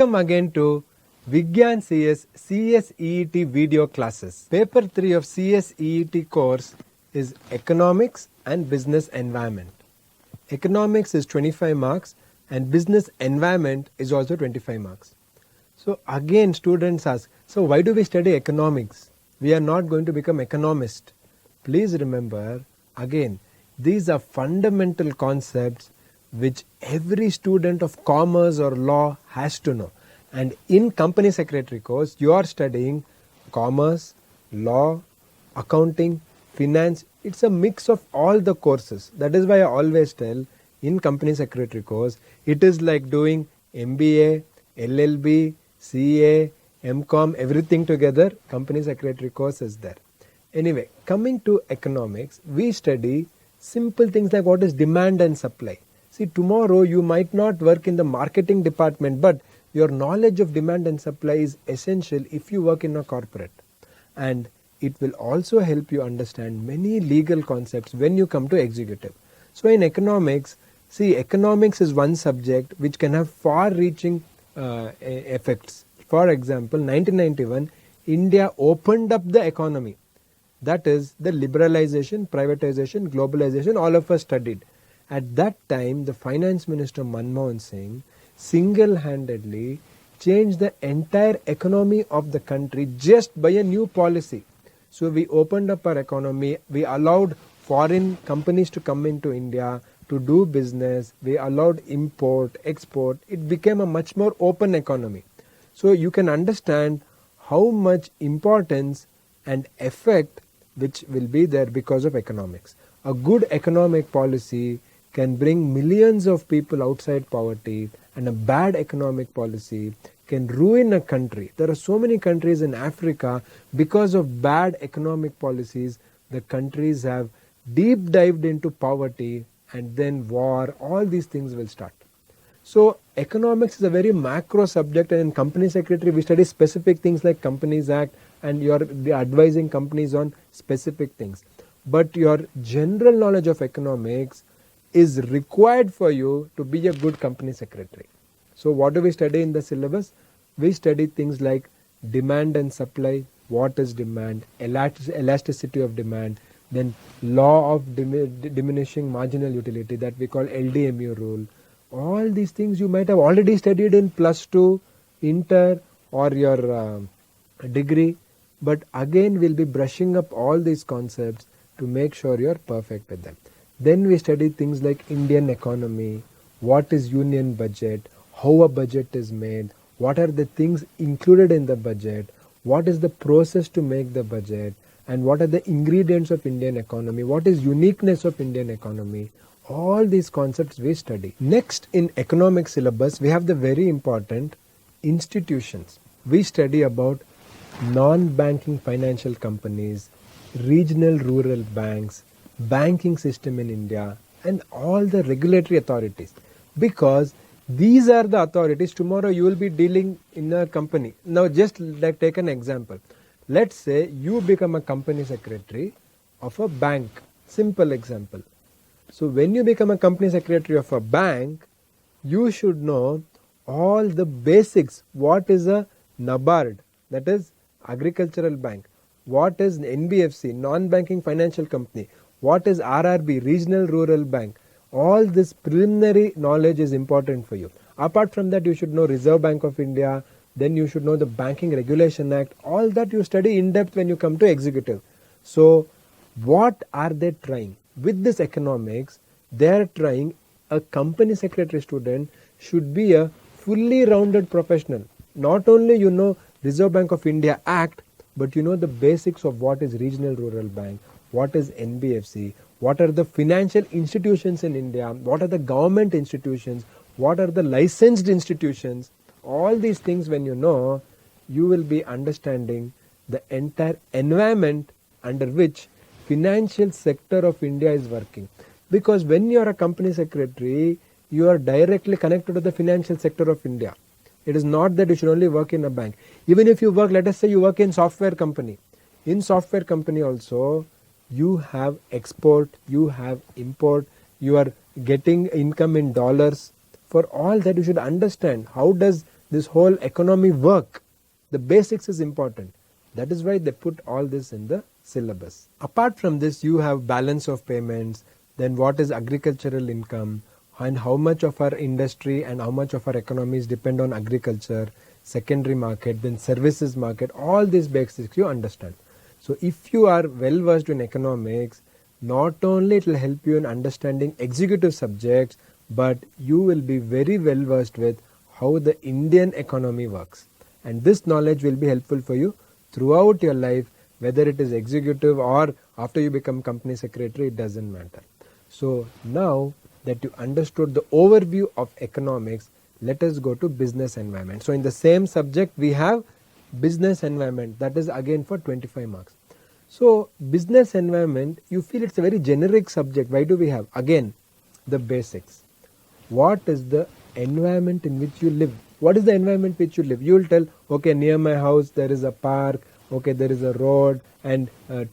Welcome again to VIGNAN CS CSEET video classes. Paper 3 of CSEET course is Economics and Business Environment. Economics is 25 marks and Business Environment is also 25 marks. So again students ask, so why do we study economics? We are not going to become economists. Please remember, again, these are fundamental concepts which every student of commerce or law has to know. And in company secretary course, you are studying commerce, law, accounting, finance. It's a mix of all the courses. That is why I always tell in company secretary course, it is like doing MBA, LLB, CA, MCom, everything together. Company secretary course is there. Anyway, coming to economics, we study simple things like what is demand and supply. See, tomorrow you might not work in the marketing department, but your knowledge of demand and supply is essential if you work in a corporate. And it will also help you understand many legal concepts when you come to executive. So in economics, see, economics is one subject which can have far-reaching effects. For example, 1991, India opened up the economy. That is the liberalization, privatization, globalization, all of us studied. At that time, the finance minister Manmohan Singh single-handedly changed the entire economy of the country just by a new policy. So we opened up our economy, we allowed foreign companies to come into India to do business, we allowed import, export. It became a much more open economy. So you can understand how much importance and effect which will be there because of economics. A good economic policy can bring millions of people outside poverty, and a bad economic policy can ruin a country. There are so many countries in Africa, because of bad economic policies, the countries have deep dived into poverty and then war, all these things will start. So economics is a very macro subject, and in company secretary we study specific things like Companies Act, and you are advising companies on specific things. But your general knowledge of economics is required for you to be a good company secretary. So what do we study in the syllabus? We study things like demand and supply, what is demand, elasticity of demand, then law of diminishing marginal utility that we call LDMU rule. All these things you might have already studied in plus 2, inter or your degree, but again we'll be brushing up all these concepts to make sure you're perfect with them. Then we study things like Indian economy, what is union budget, how a budget is made, what are the things included in the budget, what is the process to make the budget, and what are the ingredients of Indian economy, what is uniqueness of Indian economy. All these concepts we study. Next in economic syllabus, we have the very important institutions. We study about non-banking financial companies, regional rural banks, banking system in India, and all the regulatory authorities, because these are the authorities. Tomorrow you will be dealing in a company. Now just like take an example. Let's say you become a company secretary of a bank. Simple example. So when you become a company secretary of a bank, you should know all the basics. What is a NABARD, that is agricultural bank? What is NBFC, non-banking financial company? What is RRB, regional rural bank? All this preliminary knowledge is important for you. Apart from that, you should know Reserve Bank of India, then you should know the Banking Regulation Act. All that you study in depth when you come to executive. So what are they trying? With this economics, they are trying a company secretary student should be a fully rounded professional. Not only you know Reserve Bank of India Act, but you know the basics of what is regional rural bank, what is NBFC, what are the financial institutions in India, what are the government institutions, what are the licensed institutions. All these things when you know, you will be understanding the entire environment under which financial sector of India is working. Because when you are a company secretary, you are directly connected to the financial sector of India. It is not that you should only work in a bank. Even if you work, let us say you work in software company. In software company also, you have export, you have import, you are getting income in dollars. For all that you should understand how does this whole economy work. The basics is important. That is why they put all this in the syllabus. Apart from this, you have balance of payments, then what is agricultural income, and how much of our industry and how much of our economies depend on agriculture, secondary market, then services market, all these basics you understand. So if you are well versed in economics, not only it will help you in understanding executive subjects, but you will be very well versed with how the Indian economy works. And this knowledge will be helpful for you throughout your life, whether it is executive or after you become company secretary, it doesn't matter. So now that you understood the overview of economics, let us go to business environment. So in the same subject we have business environment, that is again for 25 marks. So business environment, you feel it's a very generic subject. Why do we have? Again, the basics. What is the environment in which you live? What is the environment which you live? You will tell, okay, near my house there is a park, okay, there is a road, and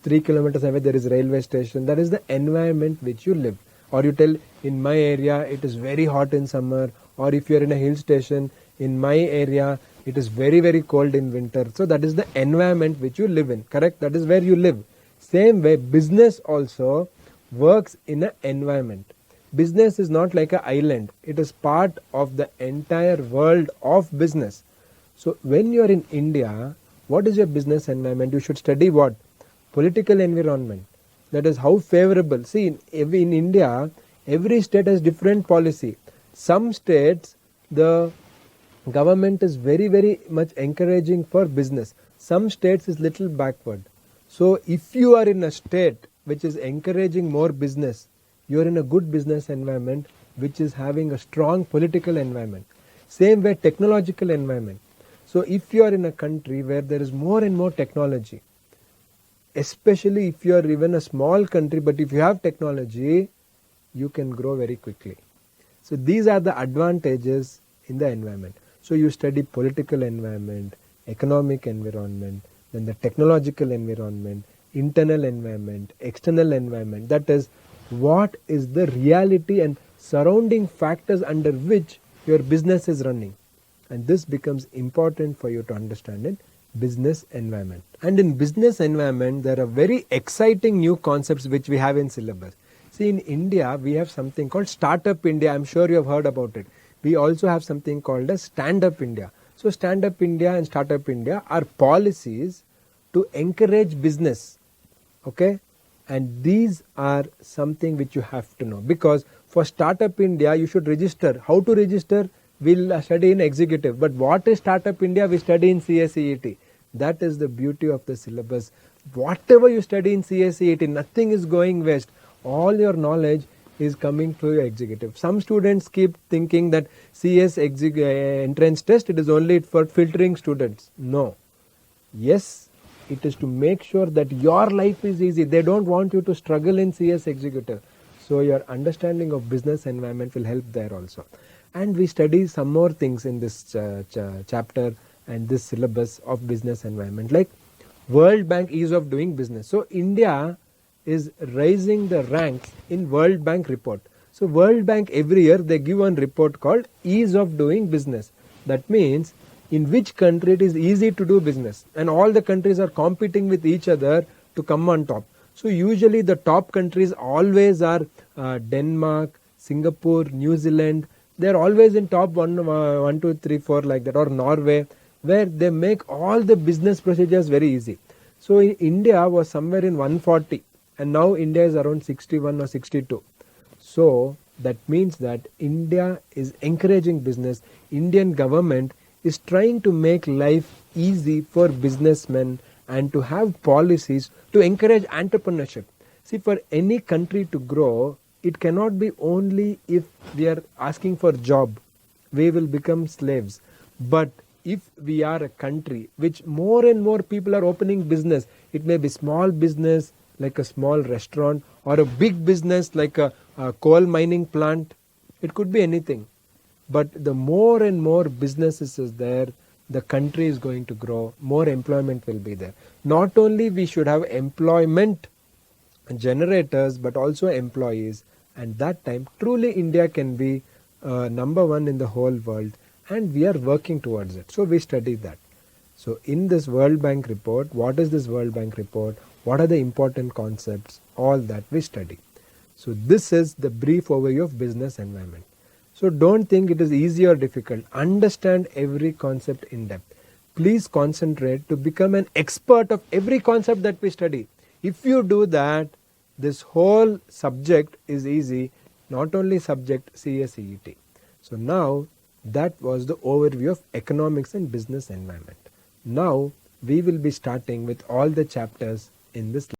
3 kilometers away there is a railway station. That is the environment which you live. Or you tell, in my area it is very hot in summer, or if you are in a hill station, in my area it is very, very cold in winter. So that is the environment which you live in, correct? That is where you live. Same way, business also works in an environment. Business is not like an island. It is part of the entire world of business. So when you are in India, what is your business environment? You should study what? Political environment. That is how favorable. See, in India, every state has different policy. Some states, the government is very, very much encouraging for business. Some states is little backward. So if you are in a state which is encouraging more business, you are in a good business environment which is having a strong political environment. Same way, technological environment. So if you are in a country where there is more and more technology, especially if you are even a small country, but if you have technology, you can grow very quickly. So these are the advantages in the environment. So you study political environment, economic environment, then the technological environment, internal environment, external environment. That is, what is the reality and surrounding factors under which your business is running. And this becomes important for you to understand in business environment. And in business environment, there are very exciting new concepts which we have in syllabus. See, in India, we have something called Startup India. I'm sure you have heard about it. We also have something called as Stand Up India. So Stand Up India and Startup India are policies to encourage business. Okay? And these are something which you have to know, because for Startup India you should register. How to register? We'll study in executive. But what is Startup India? We study in CSEET. That is the beauty of the syllabus. Whatever you study in CSEET, nothing is going waste. All your knowledge is coming through your executive. Some students keep thinking that CS entrance test, it is only for filtering students. No. Yes, it is to make sure that your life is easy. They don't want you to struggle in CS executive. So your understanding of business environment will help there also. And we study some more things in this chapter and this syllabus of business environment, like World Bank ease of doing business. So India is raising the ranks in World Bank report. So World Bank every year they give one report called ease of doing business. That means in which country it is easy to do business, and all the countries are competing with each other to come on top. So usually the top countries always are Denmark, Singapore, New Zealand. They are always in top 1, 2, 3, 4 like that, or Norway, where they make all the business procedures very easy. So in India was somewhere in 140, and now India is around 61 or 62. So that means that India is encouraging business. Indian government is trying to make life easy for businessmen and to have policies to encourage entrepreneurship. See, for any country to grow, it cannot be only if we are asking for job, we will become slaves. But if we are a country which more and more people are opening business, it may be small business like a small restaurant, or a big business like a coal mining plant. It could be anything. But the more and more businesses is there, the country is going to grow, more employment will be there. Not only we should have employment generators, but also employees. And that time, truly India can be number one in the whole world. and we are working towards it. So we study that. So in this World Bank report, what is this World Bank report? What are the important concepts? All that we study. So this is the brief overview of business environment. So don't think it is easy or difficult. Understand every concept in depth. Please concentrate to become an expert of every concept that we study. If you do that, this whole subject is easy, not only subject CSEET. So now that was the overview of economics and business environment. Now we will be starting with all the chapters in this